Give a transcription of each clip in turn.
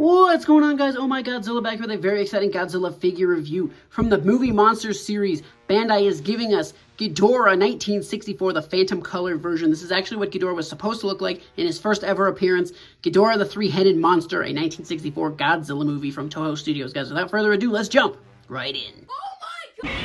What's going on, guys? Oh my Godzilla, back with a very exciting Godzilla figure review from the Movie Monsters series. Bandai is giving us Ghidorah 1964, the Phantom Color version. This is actually what Ghidorah was supposed to look like in his first ever appearance. Ghidorah the Three-Headed Monster, a 1964 Godzilla movie from Toho Studios. Guys, without further ado, let's jump right in. Oh my God!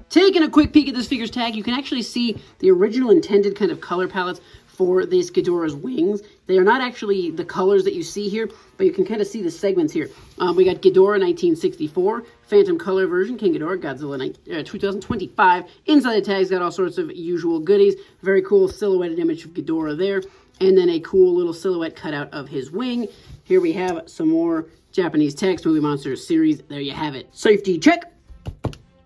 Taking a quick peek at this figure's tag, you can actually see the original intended kind of color palettes for this Ghidorah's wings. They are not actually the colors that you see here, but you can kind of see the segments here. We got Ghidorah 1964, Phantom Color version, King Ghidorah, Godzilla 2025. Inside the tag's got all sorts of usual goodies. Very cool silhouetted image of Ghidorah there, and then a cool little silhouette cutout of his wing. Here we have some more Japanese text, Movie Monsters series. There you have it. Safety check.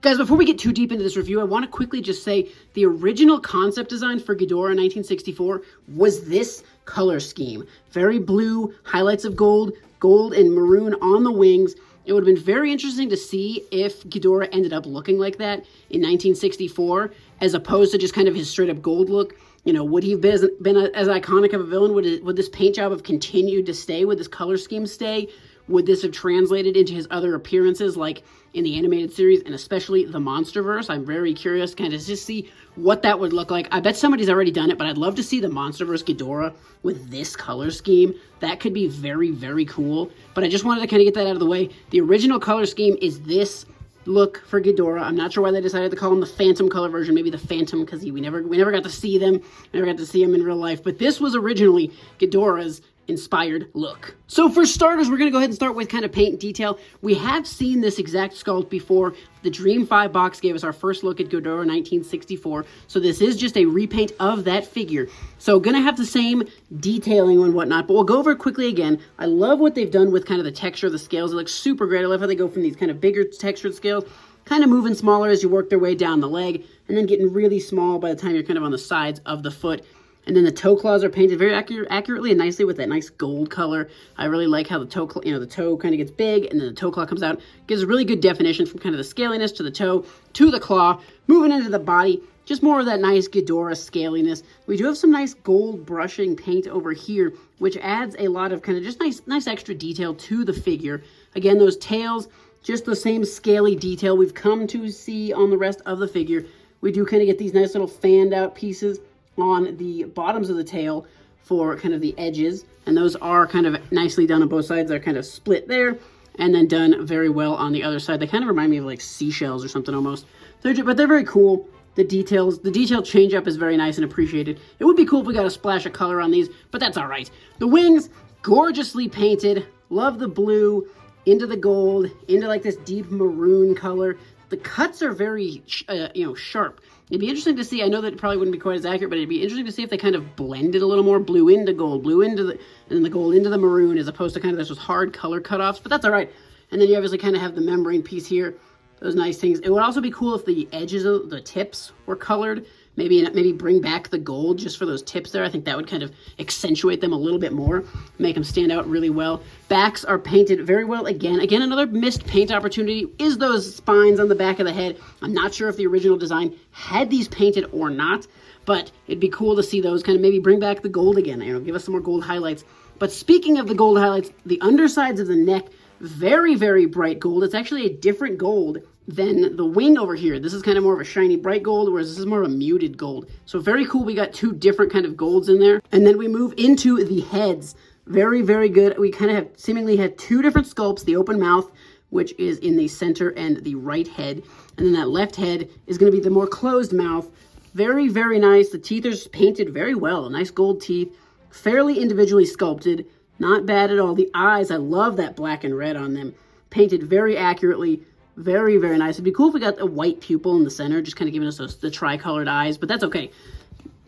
Guys, before we get too deep into this review, I want to quickly just say the original concept design for Ghidorah 1964 was this color scheme. Very blue, highlights of gold, gold and maroon on the wings. It would have been very interesting to see if Ghidorah ended up looking like that in 1964, as opposed to just kind of his straight up gold look. You know, would he have been as iconic of a villain? Would this paint job have continued to stay? Would this color scheme stay? Would this have translated into his other appearances, like in the animated series, and especially the Monsterverse? I'm very curious kind of just see what that would look like. I bet somebody's already done it, but I'd love to see the Monsterverse Ghidorah with this color scheme. That could be very, very cool. But I just wanted to kind of get that out of the way. The original color scheme is this look for Ghidorah. I'm not sure why they decided to call him the Phantom Color version. Maybe the Phantom, because we never got to see them. We never got to see him in real life. But this was originally Ghidorah's inspired look. So for starters, we're going to go ahead and start with kind of paint detail. We have seen this exact sculpt before. The Dream 5 box gave us our first look at Ghidorah 1964. So this is just a repaint of that figure. So going to have the same detailing and whatnot, but we'll go over it quickly again. I love what they've done with kind of the texture of the scales. It looks super great. I love how they go from these kind of bigger textured scales, kind of moving smaller as you work their way down the leg, and then getting really small by the time you're kind of on the sides of the foot. And then the toe claws are painted very accurately and nicely with that nice gold color. I really like how the toe, the toe kind of gets big and then the toe claw comes out. Gives a really good definition from kind of the scaliness to the toe to the claw. Moving into the body, just more of that nice Ghidorah scaliness. We do have some nice gold brushing paint over here, which adds a lot of kind of just nice extra detail to the figure. Again, those tails, just the same scaly detail we've come to see on the rest of the figure. We do kind of get these nice little fanned out pieces on the bottoms of the tail for kind of the edges, and those are kind of nicely done on both sides. They're kind of split there and then done very well on the other side. They kind of remind me of like seashells or something almost. But they're very cool. The detail change up is very nice and appreciated. It would be cool if we got a splash of color on these, but that's all right. The wings, gorgeously painted. Love the blue into the gold, into like this deep maroon color. The cuts are very, sharp. It'd be interesting to see. I know that it probably wouldn't be quite as accurate, but it'd be interesting to see if they kind of blended a little more blue into gold, and then the gold into the maroon, as opposed to kind of those hard color cutoffs. But that's all right. And then you obviously kind of have the membrane piece here. Those nice things. It would also be cool if the edges of the tips were colored. Maybe bring back the gold just for those tips there. I think that would kind of accentuate them a little bit more, make them stand out really well. Backs are painted very well. Again, another missed paint opportunity is those spines on the back of the head. I'm not sure if the original design had these painted or not, but it'd be cool to see those kind of maybe bring back the gold again. Give us some more gold highlights. But speaking of the gold highlights, the undersides of the neck, very, very bright gold. It's actually a different gold than the wing over here. This is kind of more of a shiny bright gold, whereas this is more of a muted gold. So very cool. We got two different kind of golds in there. And then we move into the heads. Very, very good. We kind of seemingly had two different sculpts. The open mouth, which is in the center, and the right head. And then that left head is going to be the more closed mouth. Very, very nice. The teeth are painted very well. Nice gold teeth. Fairly individually sculpted. Not bad at all. The eyes, I love that black and red on them. Painted very accurately. Very, very nice. It'd be cool if we got a white pupil in the center, just kind of giving us the tricolored eyes, but that's okay.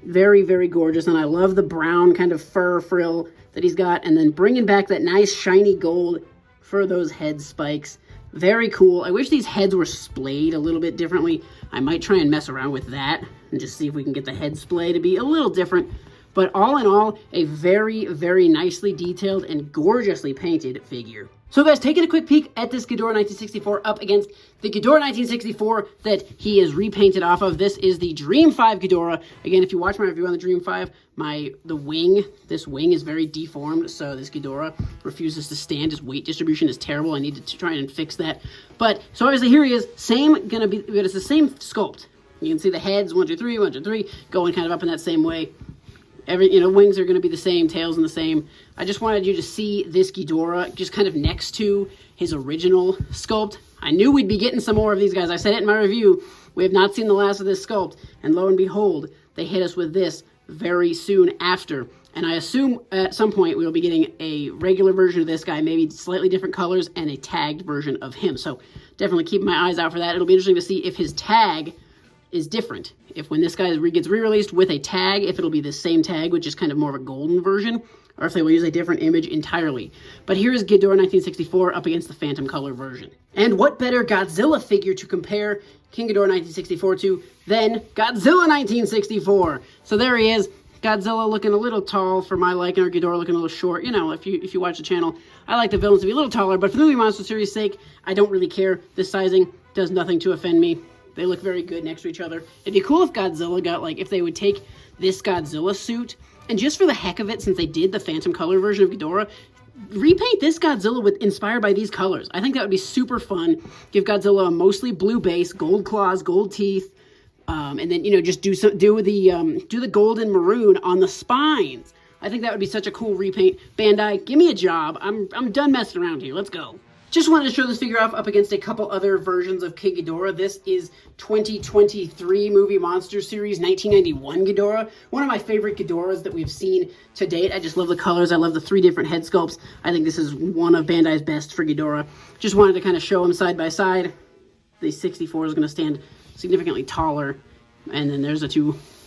Very, very gorgeous, and I love the brown kind of fur frill that he's got, and then bringing back that nice shiny gold for those head spikes. Very cool. I wish these heads were splayed a little bit differently. I might try and mess around with that and just see if we can get the head splay to be a little different. But all in all, a very, very nicely detailed and gorgeously painted figure. So guys, taking a quick peek at this Ghidorah 1964 up against the Ghidorah 1964 that he is repainted off of. This is the Dream 5 Ghidorah. Again, if you watch my review on the Dream 5, this wing is very deformed, so this Ghidorah refuses to stand. His weight distribution is terrible. I need to try and fix that. But, so obviously here he is, but it's the same sculpt. You can see the heads, 1, 2, 3, 1, 2, 3, going kind of up in that same way. Wings are going to be the same, tails in the same. I just wanted you to see this Ghidorah just kind of next to his original sculpt. I knew we'd be getting some more of these guys. I said it in my review. We have not seen the last of this sculpt. And lo and behold, they hit us with this very soon after. And I assume at some point we'll be getting a regular version of this guy, maybe slightly different colors, and a tagged version of him. So definitely keep my eyes out for that. It'll be interesting to see if his tag is different. If when this guy gets re-released with a tag, if it'll be the same tag, which is kind of more of a golden version, or if they will use a different image entirely. But here is Ghidorah 1964 up against the Phantom Color version. And what better Godzilla figure to compare King Ghidorah 1964 to than Godzilla 1964? So there he is. Godzilla looking a little tall for my liking, or Ghidorah looking a little short. You know, if you watch the channel, I like the villains to be a little taller, but for the Movie Monster series' sake, I don't really care. This sizing does nothing to offend me. They look very good next to each other. It'd be cool if Godzilla got, if they would take this Godzilla suit, and just for the heck of it, since they did the Phantom Color version of Ghidorah, repaint this Godzilla inspired by these colors. I think that would be super fun. Give Godzilla a mostly blue base, gold claws, gold teeth, and then, just do the gold and maroon on the spines. I think that would be such a cool repaint. Bandai, give me a job. I'm done messing around here. Let's go. Just wanted to show this figure off up against a couple other versions of King Ghidorah. This is 2023 Movie Monster Series 1991 Ghidorah. One of my favorite Ghidorahs that we've seen to date. I just love the colors. I love the 3 different head sculpts. I think this is one of Bandai's best for Ghidorah. Just wanted to kind of show them side by side. The 64 is going to stand significantly taller. And then there's a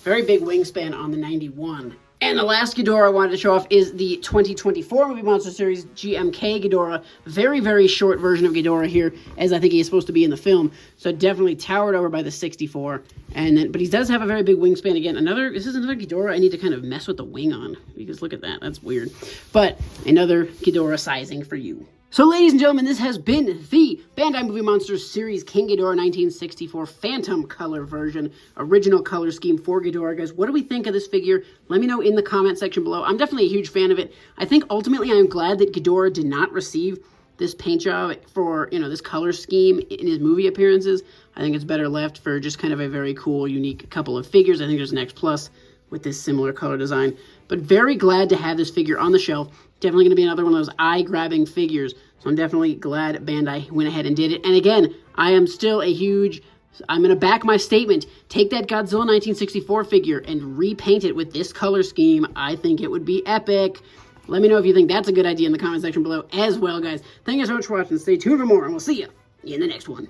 very big wingspan on the 91. And the last Ghidorah I wanted to show off is the 2024 Movie Monster Series GMK Ghidorah. Very, very short version of Ghidorah here, as I think he is supposed to be in the film. So definitely towered over by the 64. But he does have a very big wingspan. Again, this is another Ghidorah I need to kind of mess with the wing on. Because look at that, that's weird. But another Ghidorah sizing for you. So ladies and gentlemen, this has been the Bandai Movie Monsters Series King Ghidorah 1964 Phantom Color version, original color scheme for Ghidorah. Guys, what do we think of this figure? Let me know in the comment section below. I'm definitely a huge fan of it. I think ultimately I am glad that Ghidorah did not receive this paint job for, this color scheme in his movie appearances. I think it's better left for just kind of a very cool, unique couple of figures. I think there's an X Plus with this similar color design. But very glad to have this figure on the shelf. Definitely going to be another one of those eye-grabbing figures. So I'm definitely glad Bandai went ahead and did it. And again, I'm going to back my statement. Take that Godzilla 1964 figure and repaint it with this color scheme. I think it would be epic. Let me know if you think that's a good idea in the comment section below as well, guys. Thank you so much for watching. Stay tuned for more, and we'll see you in the next one.